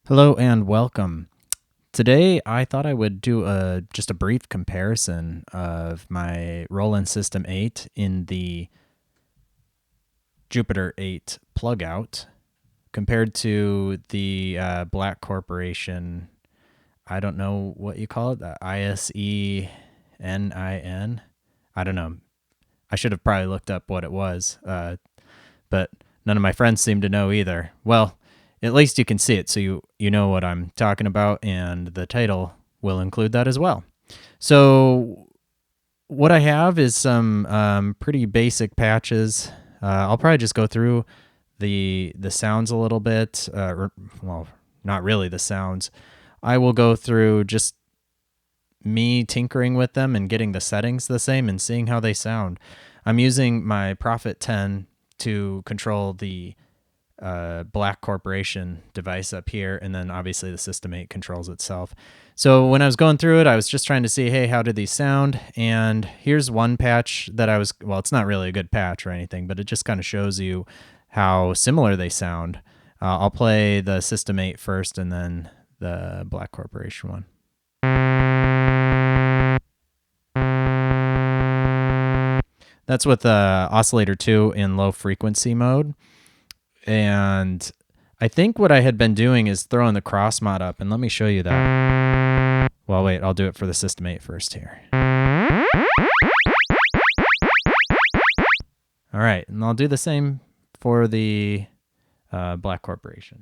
Hello and welcome. Today I thought I would do just a brief comparison of my Roland System 8 in the Jupiter 8 plug out compared to the Black Corporation, I don't know what you call it, the ISE-NIN. I don't know. I should have probably looked up what it was, but none of my friends seem to know either. Well, at least you can see it, so you know what I'm talking about, and the title will include that as well. So what I have is some pretty basic patches. I'll probably just go through the sounds a little bit. Well, not really the sounds. I will go through just me tinkering with them and getting the settings the same and seeing how they sound. I'm using my Prophet 10 to control the Black Corporation device up here, and then obviously the System 8 controls itself. So when I was going through it, I was just trying to see, hey, how did these sound? And here's one patch that well, it's not really a good patch or anything, but it just kind of shows you how similar they sound. I'll play the System 8 first and then the Black Corporation one. That's with Oscillator 2 in low frequency mode. And I think what I had been doing is throwing the cross mod up, and let me show you that. Well, wait, I'll do it for the System 8 first here. All right, and I'll do the same for the Black Corporation.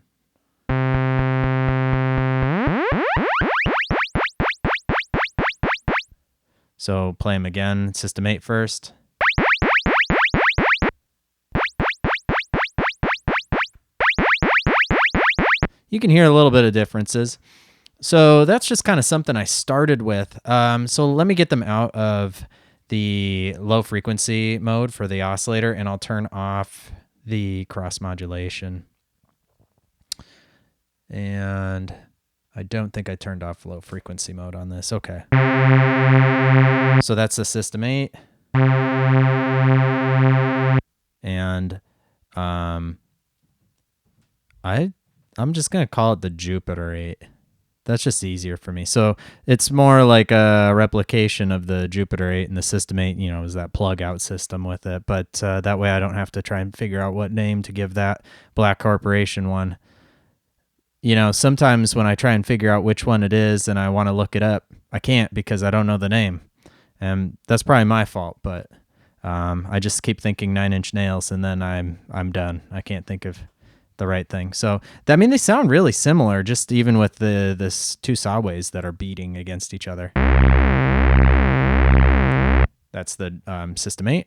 So play them again, System 8 first. You can hear a little bit of differences. So that's just kind of something I started with. So let me get them out of the low frequency mode for the oscillator, and I'll turn off the cross-modulation. And I don't think I turned off low frequency mode on this. Okay. So that's the System 8. And I'm just going to call it the Jupiter 8. That's just easier for me. So it's more like a replication of the Jupiter 8, and the System 8, is that plug-out system with it. But that way I don't have to try and figure out what name to give that Black Corporation one. Sometimes when I try and figure out which one it is and I want to look it up, I can't because I don't know the name. And that's probably my fault, but I just keep thinking 9 Inch Nails, and then I'm done. I can't think of the right thing. So they sound really similar, just even with this two sawways that are beating against each other. That's the System 8,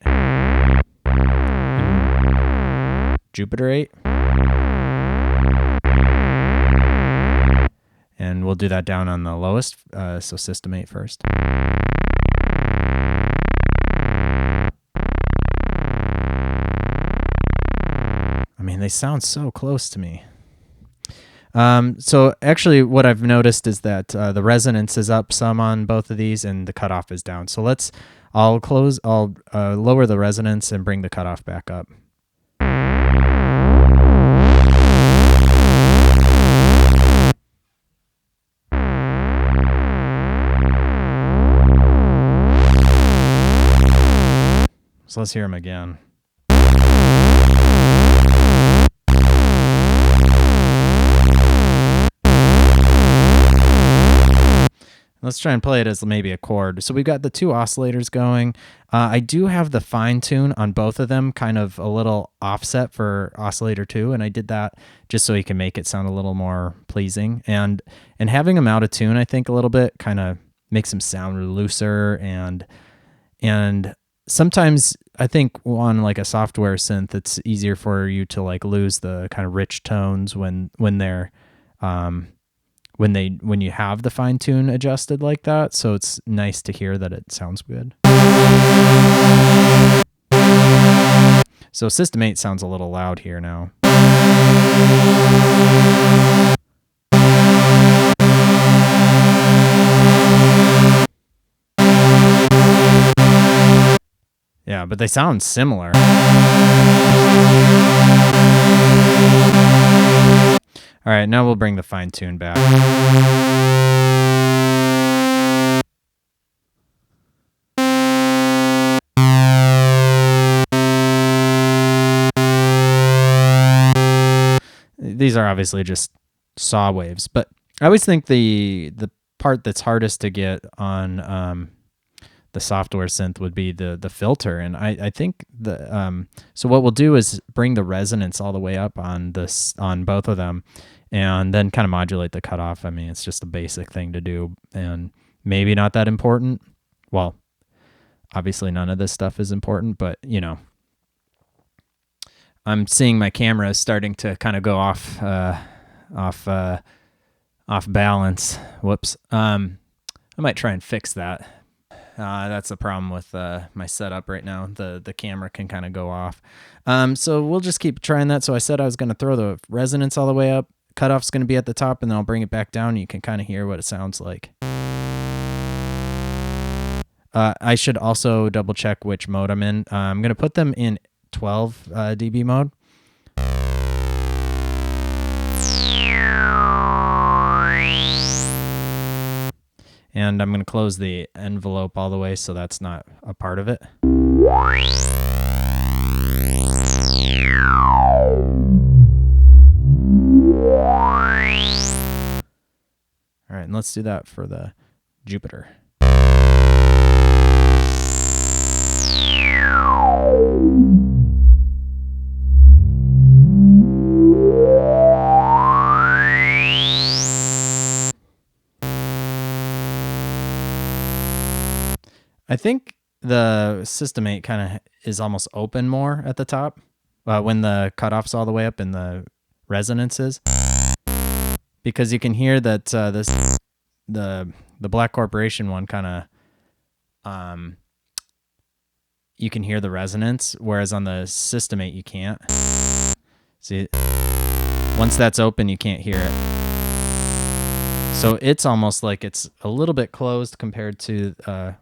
Jupiter 8, and we'll do that down on the lowest. So System 8 first. They sound so close to me. So actually what I've noticed is that the resonance is up some on both of these and the cutoff is down. So I'll lower the resonance and bring the cutoff back up. So let's hear them again. Let's try and play it as maybe a chord. So we've got the two oscillators going. I do have the fine tune on both of them, kind of a little offset for oscillator 2, and I did that just so you can make it sound a little more pleasing. And having them out of tune, I think a little bit kind of makes them sound looser, and sometimes I think on like a software synth, it's easier for you to like lose the kind of rich tones when they're when you have the fine tune adjusted like that. So it's nice to hear that it sounds good. So System 8 sounds a little loud here now. Yeah, but they sound similar. All right, now we'll bring the fine tune back. These are obviously just saw waves, but I always think the part that's hardest to get on the software synth would be the filter, and I think so what we'll do is bring the resonance all the way up on both of them, and then kind of modulate the cutoff. I mean, it's just a basic thing to do, and maybe not that important. Well, obviously none of this stuff is important, but you know, I'm seeing my camera is starting to kind of go off balance. Whoops. I might try and fix that. That's the problem with my setup right now. The camera can kind of go off. So we'll just keep trying that. So I said I was going to throw the resonance all the way up. Cutoff's going to be at the top, and then I'll bring it back down, and you can kind of hear what it sounds like. I should also double check which mode I'm in. I'm going to put them in 12 dB mode. And I'm going to close the envelope all the way so that's not a part of it. All right, and let's do that for the Jupiter. I think the System 8 kind of is almost open more at the top when the cutoff's all the way up in the resonances, because you can hear that the Black Corporation one kind of you can hear the resonance, whereas on the System 8 you can't. See, once that's open, you can't hear it. So it's almost like it's a little bit closed compared to,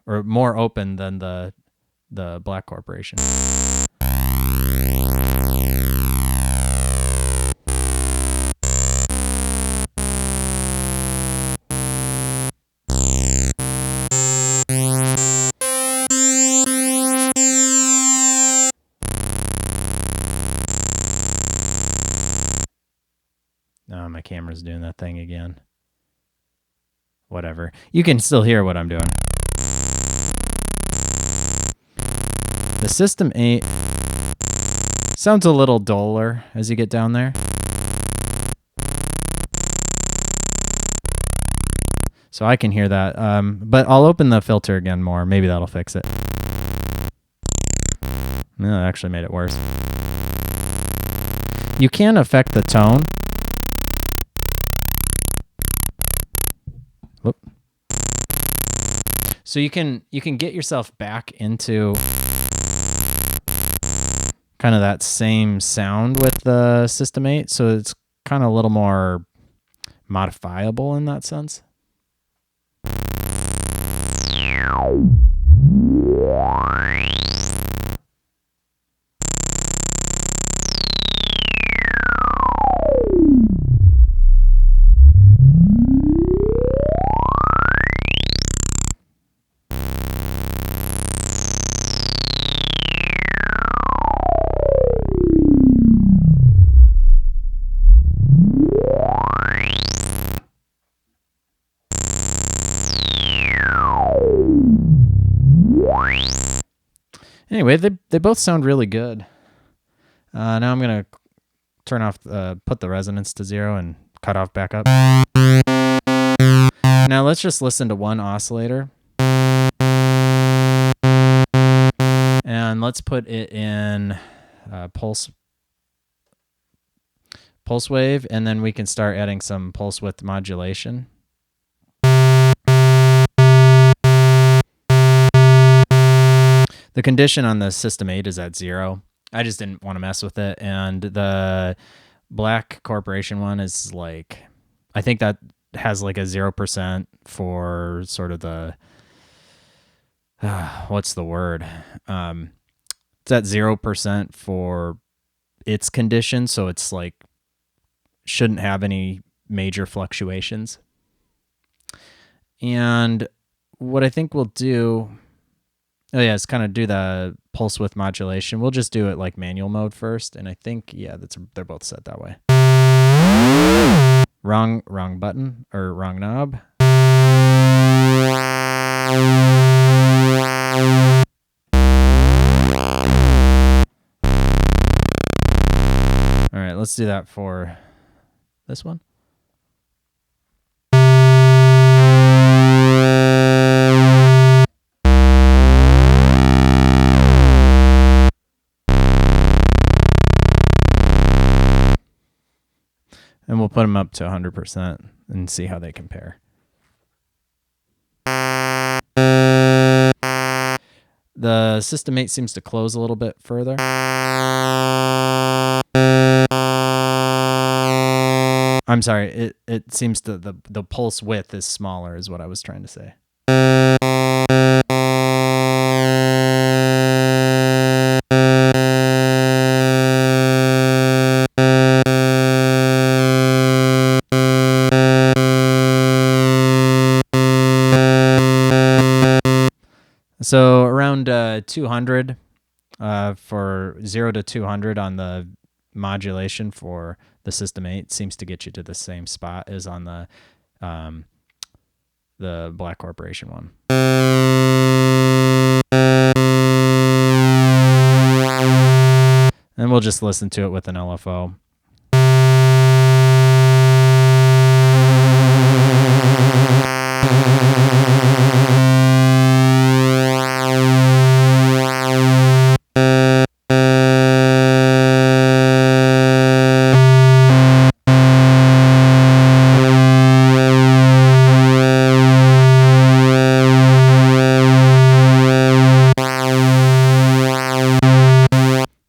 or more open than the Black Corporation. Oh, my camera's doing that thing again. Whatever. You can still hear what I'm doing. The System 8 sounds a little duller as you get down there. So I can hear that. But I'll open the filter again more. Maybe that'll fix it. No, it actually made it worse. You can affect the tone. Whoop. So you can get yourself back into kind of that same sound with the System 8, so it's kind of a little more modifiable in that sense. Anyway, they both sound really good. Now I'm going to turn off, put the resonance to 0 and cut off back up. Now let's just listen to one oscillator. And let's put it in pulse wave, and then we can start adding some pulse width modulation. The condition on the System 8 is at 0. I just didn't want to mess with it. And the Black Corporation one is like, I think that has like a 0% for sort of the, what's the word? It's at 0% for its condition. So it's like, shouldn't have any major fluctuations. And what I think we'll do, is kind of do the pulse width modulation. We'll just do it like manual mode first, and I think, yeah, they're both set that way. Wrong button, or wrong knob. All right, let's do that for this one. And we'll put them up to 100% and see how they compare. The System 8 seems to close a little bit further. I'm sorry, it seems to the pulse width is smaller is what I was trying to say. So around 200 for 0 to 200 on the modulation for the System 8 seems to get you to the same spot as on the Black Corporation one. And we'll just listen to it with an LFO.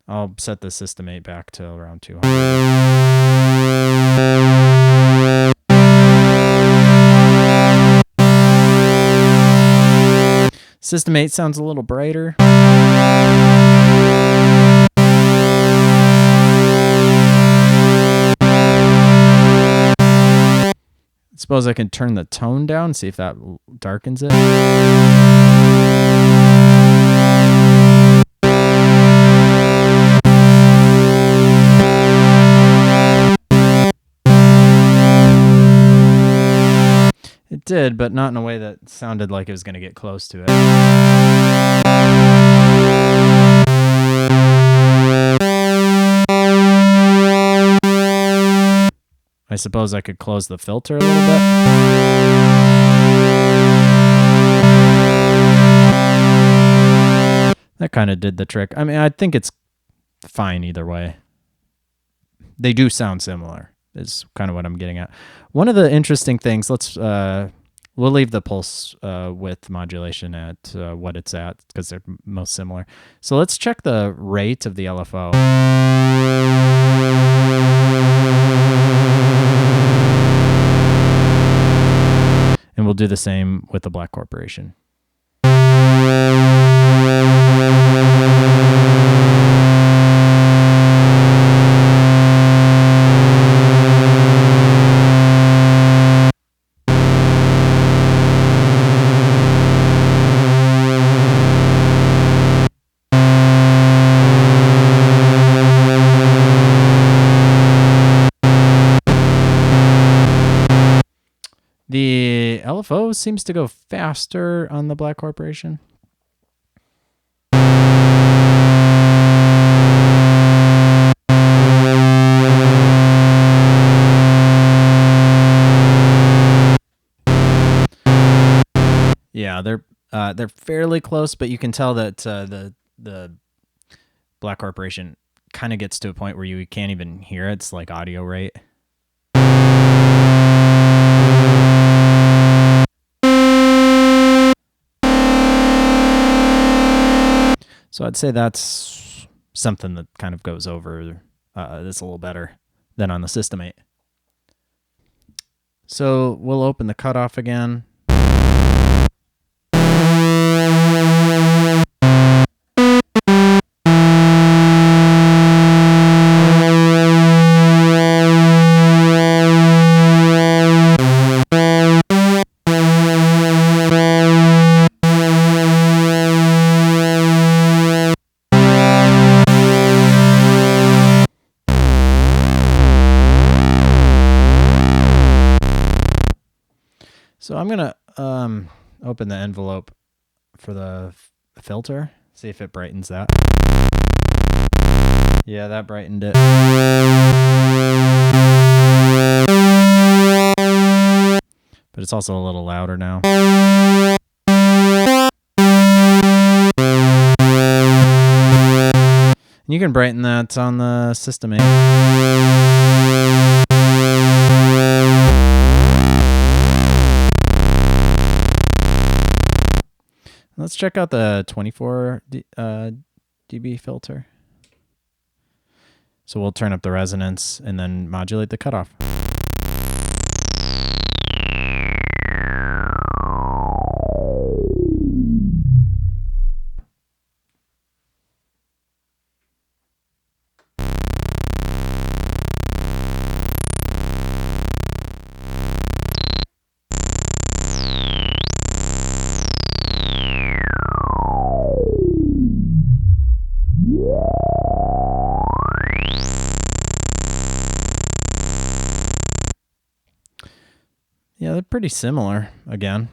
I'll set the System 8 back to around 200. System 8 sounds a little brighter. I suppose I can turn the tone down, see if that darkens it. It did, but not in a way that sounded like it was going to get close to it. I suppose I could close the filter a little bit. That kind of did the trick. I mean, I think it's fine either way. They do sound similar, is kind of what I'm getting at. One of the interesting things, we'll leave the pulse width modulation at what it's at because they're most similar. So let's check the rate of the LFO. And we'll do the same with the Black Corporation. The LFO seems to go faster on the Black Corporation. Yeah, they're fairly close, but you can tell that the Black Corporation kind of gets to a point where you can't even hear it. It's like audio rate. So I'd say that's something that kind of goes over that's a little better than on the System 8. So we'll open the cutoff again. So I'm going to open the envelope for the filter, see if it brightens that. Yeah, that brightened it. But it's also a little louder now. And you can brighten that on the System 8. Let's check out the 24 dB filter. So we'll turn up the resonance and then modulate the cutoff. Yeah, they're pretty similar again.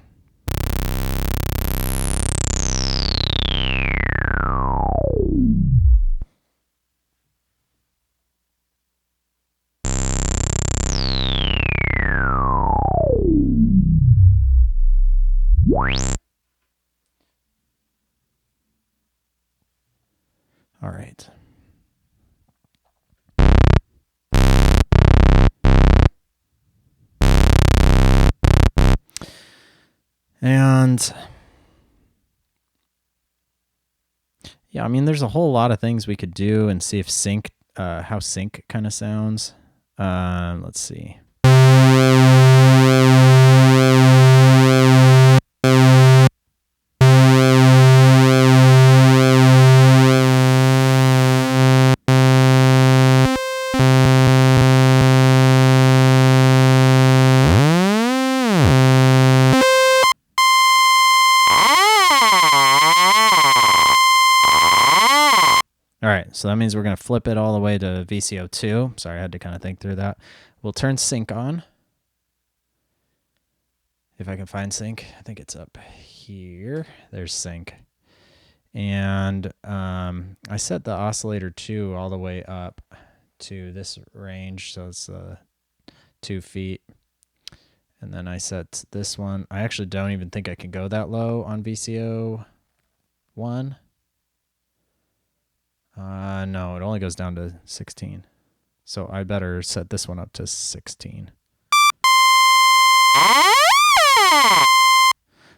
All right. And yeah, I mean, there's a whole lot of things we could do and see if sync, how sync kind of sounds. Let's see. All right, so that means we're going to flip it all the way to VCO2. Sorry, I had to kind of think through that. We'll turn sync on. If I can find sync, I think it's up here. There's sync. And I set the oscillator 2 all the way up to this range, so it's 2 feet. And then I set this one. I actually don't even think I can go that low on VCO 1. No, it only goes down to 16. So I better set this one up to 16.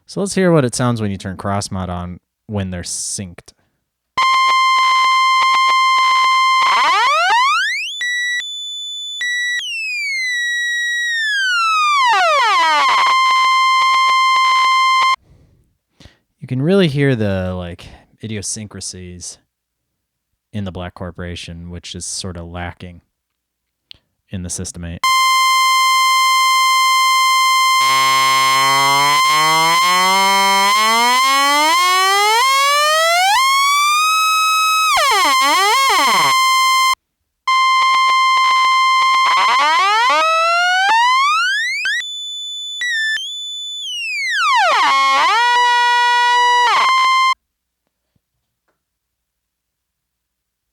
So let's hear what it sounds when you turn cross mod on when they're synced. You can really hear the like idiosyncrasies in the Black Corporation, which is sort of lacking in the System 8.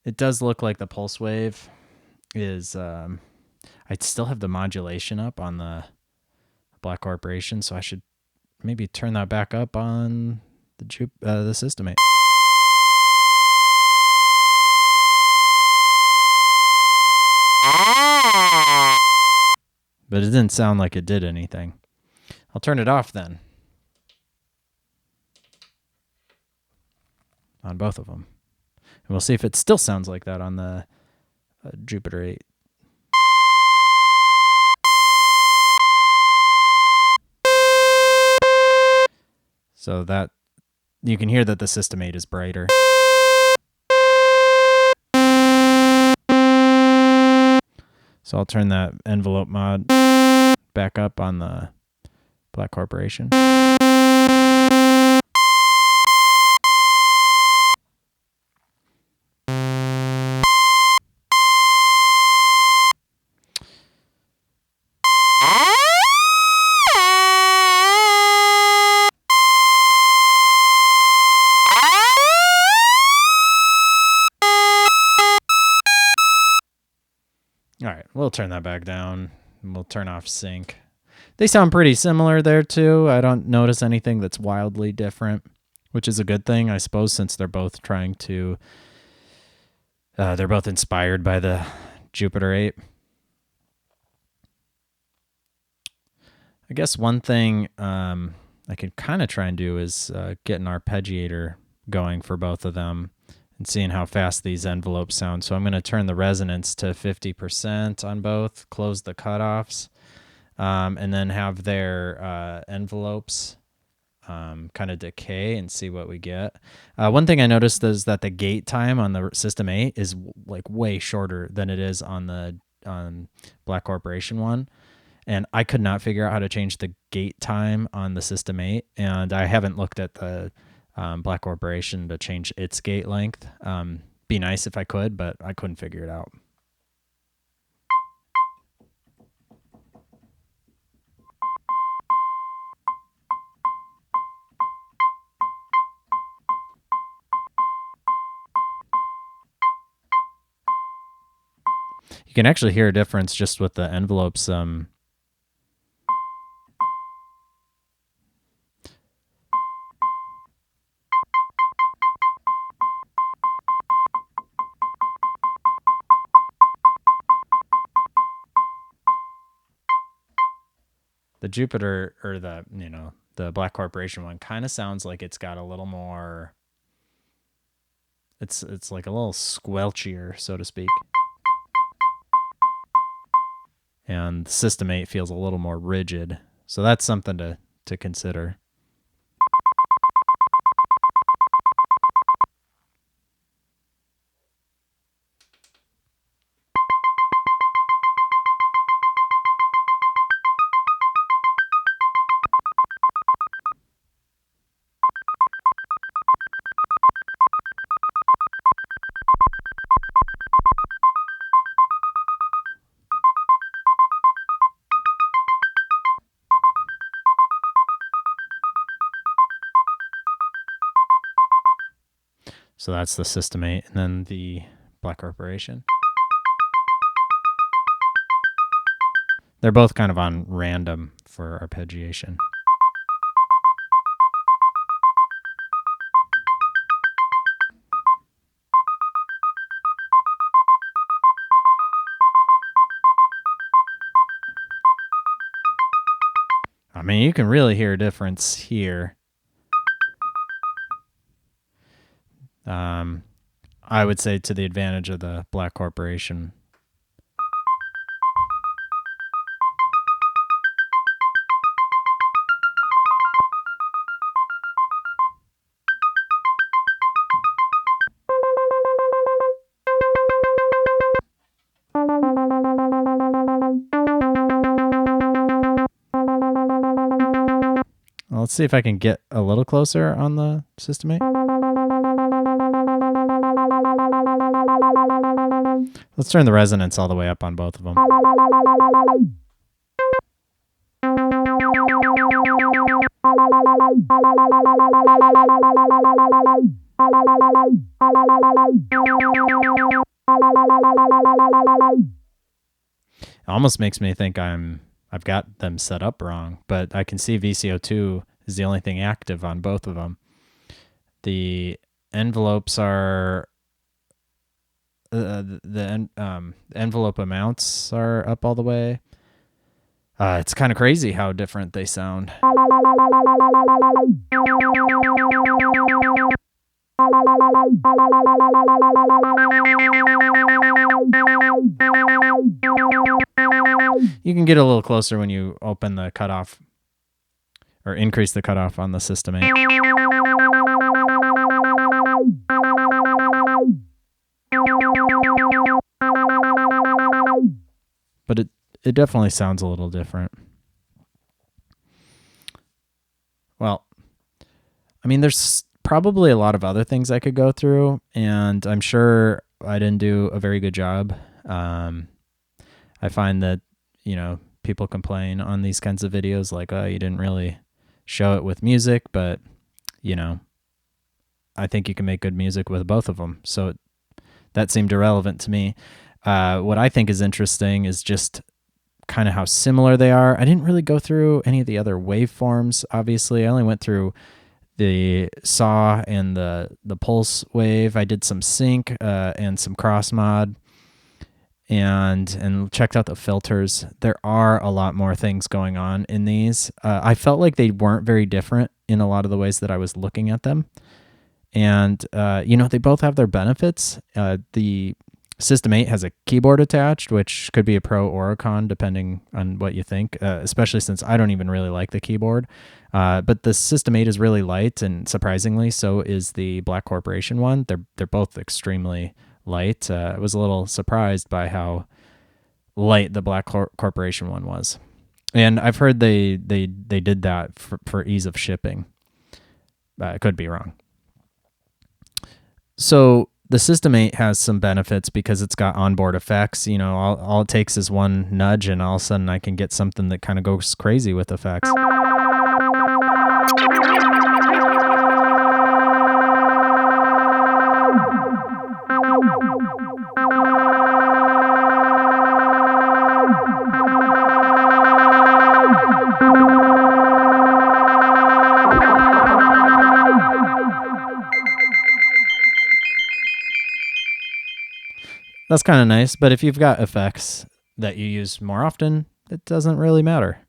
It does look like the pulse wave is, I still have the modulation up on the Black Corporation, so I should maybe turn that back up on the System 8. But it didn't sound like it did anything. I'll turn it off then. On both of them. And we'll see if it still sounds like that on the Jupiter 8. So that you can hear that the System 8 is brighter. So I'll turn that envelope mod back up on the Black Corporation. we'll turn that back down. We'll turn off sync. They sound pretty similar there too. I don't notice anything that's wildly different, which is a good thing, I suppose, since they're both trying to, they're both inspired by the Jupiter 8. I guess one thing I could kind of try and do is get an arpeggiator going for both of them and seeing how fast these envelopes sound. So I'm going to turn the resonance to 50% on both, close the cutoffs, and then have their envelopes kind of decay and see what we get. One thing I noticed is that the gate time on the System 8 is like way shorter than it is on the Black Corporation one. And I could not figure out how to change the gate time on the System 8, and I haven't looked at the Black Corporation to change its gate length. Be nice if I could, but I couldn't figure it out. You can actually hear a difference just with the envelopes. The Jupiter, or the Black Corporation one, kind of sounds like it's got a little more. It's like a little squelchier, so to speak. And the System 8 feels a little more rigid. So that's something to consider. So that's the System 8, and then the Black Corporation. They're both kind of on random for arpeggiation. I mean, you can really hear a difference here. I would say to the advantage of the Black Corporation. Well, let's see if I can get a little closer on the System 8. Let's turn the resonance all the way up on both of them. It almost makes me think I've got them set up wrong, but I can see VCO2 is the only thing active on both of them. The envelopes are the envelope amounts are up all the way. It's kind of crazy how different they sound. You can get a little closer when you open the cutoff or increase the cutoff on the System 8. But it definitely sounds a little different. Well, I mean, there's probably a lot of other things I could go through, and I'm sure I didn't do a very good job. I find that, people complain on these kinds of videos like, oh, you didn't really show it with music, but, I think you can make good music with both of them. So that seemed irrelevant to me. What I think is interesting is just kind of how similar they are. I didn't really go through any of the other waveforms, obviously. I only went through the saw and the pulse wave. I did some sync and some cross mod and checked out the filters. There are a lot more things going on in these. I felt like they weren't very different in a lot of the ways that I was looking at them. And, they both have their benefits. The System 8 has a keyboard attached, which could be a pro or a con, depending on what you think, especially since I don't even really like the keyboard. But the System 8 is really light, and surprisingly, so is the Black Corporation one. They're both extremely light. I was a little surprised by how light the Black Corporation one was. And I've heard they did that for ease of shipping. I could be wrong. So the System 8 has some benefits because it's got onboard effects. All it takes is one nudge, and all of a sudden I can get something that kind of goes crazy with effects. That's kind of nice, but if you've got effects that you use more often, it doesn't really matter.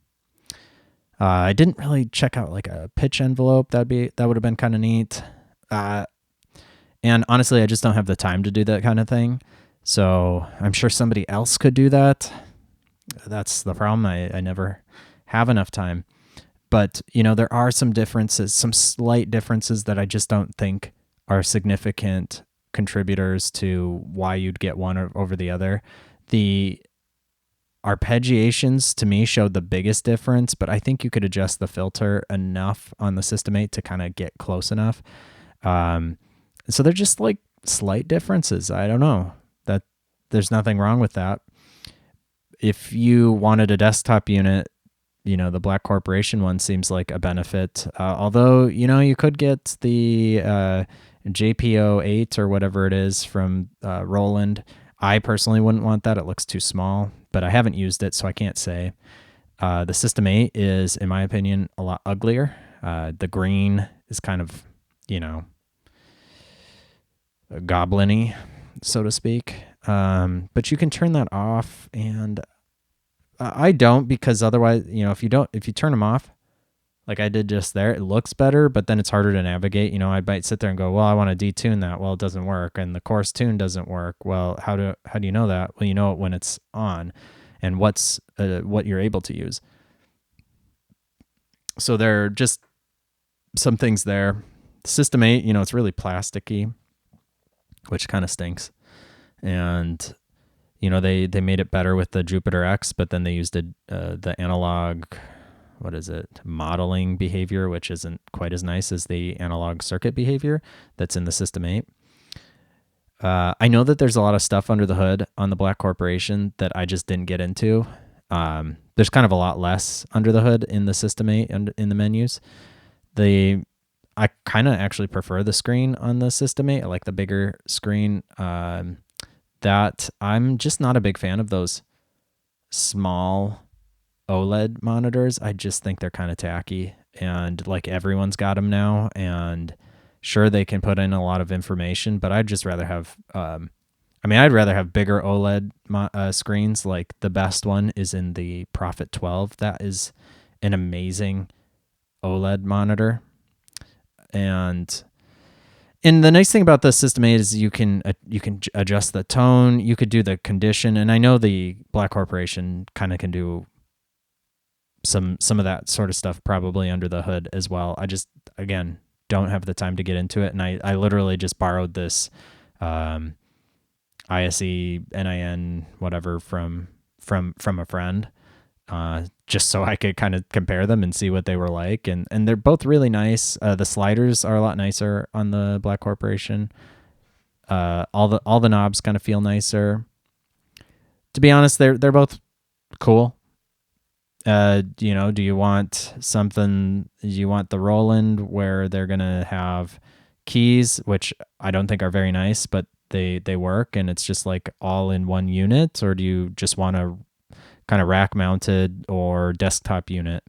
I didn't really check out like a pitch envelope. That would have been kind of neat. And honestly, I just don't have the time to do that kind of thing. So I'm sure somebody else could do that. That's the problem. I never have enough time. But, there are some differences, some slight differences that I just don't think are significant contributors to why you'd get one over the other. The arpeggiations to me showed the biggest difference, but I think you could adjust the filter enough on the System 8 to kind of get close enough. So they're just like slight differences. I don't know. That there's nothing wrong with that. If you wanted a desktop unit, the Black Corporation one seems like a benefit. Although, you could get the JPO8 or whatever it is from Roland. I personally wouldn't want that. It looks too small, but I haven't used it, so I can't say. The System 8 is, in my opinion, a lot uglier. The green is kind of, goblin-y, so to speak. But you can turn that off, and I don't, because otherwise, if you turn them off, like I did just there, it looks better, but then it's harder to navigate. I might sit there and go, well, I want to detune that. Well, it doesn't work. And the coarse tune doesn't work. Well, how do you know that? Well, you know it when it's on and what you're able to use. So there are just some things there. System 8, it's really plasticky, which kind of stinks. And, they made it better with the Jupiter X, but then they used the analog, modeling behavior, which isn't quite as nice as the analog circuit behavior that's in the System 8. I know that there's a lot of stuff under the hood on the Black Corporation that I just didn't get into. There's kind of a lot less under the hood in the System 8 and in the menus. I kind of actually prefer the screen on the System 8. I like the bigger screen. That I'm just not a big fan of those small OLED monitors. I just think they're kind of tacky, and like everyone's got them now, and sure, they can put in a lot of information, but I'd just rather have I'd rather have bigger OLED screens. Like the best one is in the Prophet 12. That is an amazing OLED monitor. And the nice thing about the System 8 is you can adjust the tone, you could do the condition, and I know the Black Corporation kind of can do some of that sort of stuff probably under the hood as well. I just, again, don't have the time to get into it, and I literally just borrowed this ISE-NIN whatever from a friend, just so I could kind of compare them and see what they were like, and they're both really nice. The sliders are a lot nicer on the Black Corporation. All the knobs kind of feel nicer. To be honest, they're both cool. Do you want something? Do you want the Roland where they're gonna have keys, which I don't think are very nice, but they work and it's just like all in one unit, or do you just want a kind of rack mounted or desktop unit?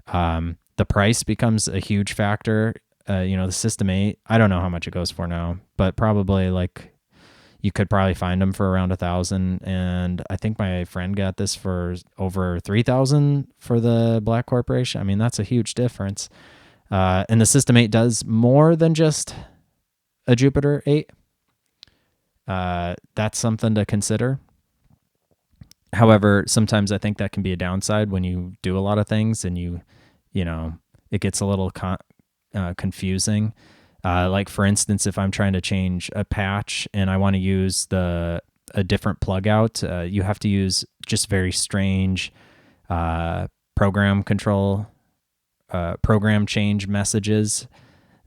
The price becomes a huge factor. The System 8, I don't know how much it goes for now, but probably like you could probably find them for around 1,000. And I think my friend got this for over 3,000 for the Black Corporation. I mean, that's a huge difference. And the System 8 does more than just a Jupiter 8. That's something to consider. However, sometimes I think that can be a downside when you do a lot of things and it gets a little confusing. Like for instance, if I'm trying to change a patch and I want to use a different plug out, you have to use just very strange program change messages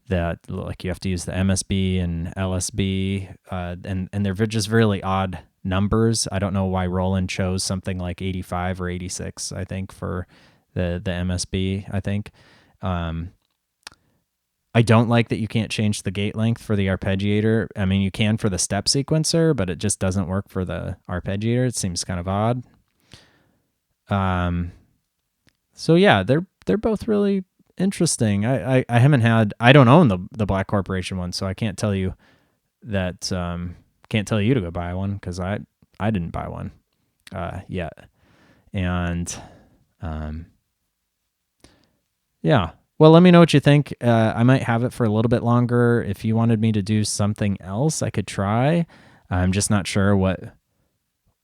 that, like, you have to use the MSB and LSB, and they're just really odd numbers. I don't know why Roland chose something like 85 or 86, I think, for the MSB, I think. I don't like that you can't change the gate length for the Arpeggiator. I mean, you can for the step sequencer, but it just doesn't work for the Arpeggiator. It seems kind of odd. So yeah, they're both really interesting. I don't own the Black Corporation one, so I can't tell you that can't tell you to go buy one, because I didn't buy one yet. And yeah. Well, let me know what you think. I might have it for a little bit longer. If you wanted me to do something else, I could try. I'm just not sure what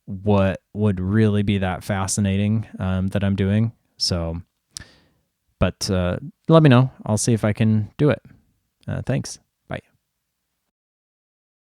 would really be that fascinating that I'm doing. So, but let me know. I'll see if I can do it. Thanks.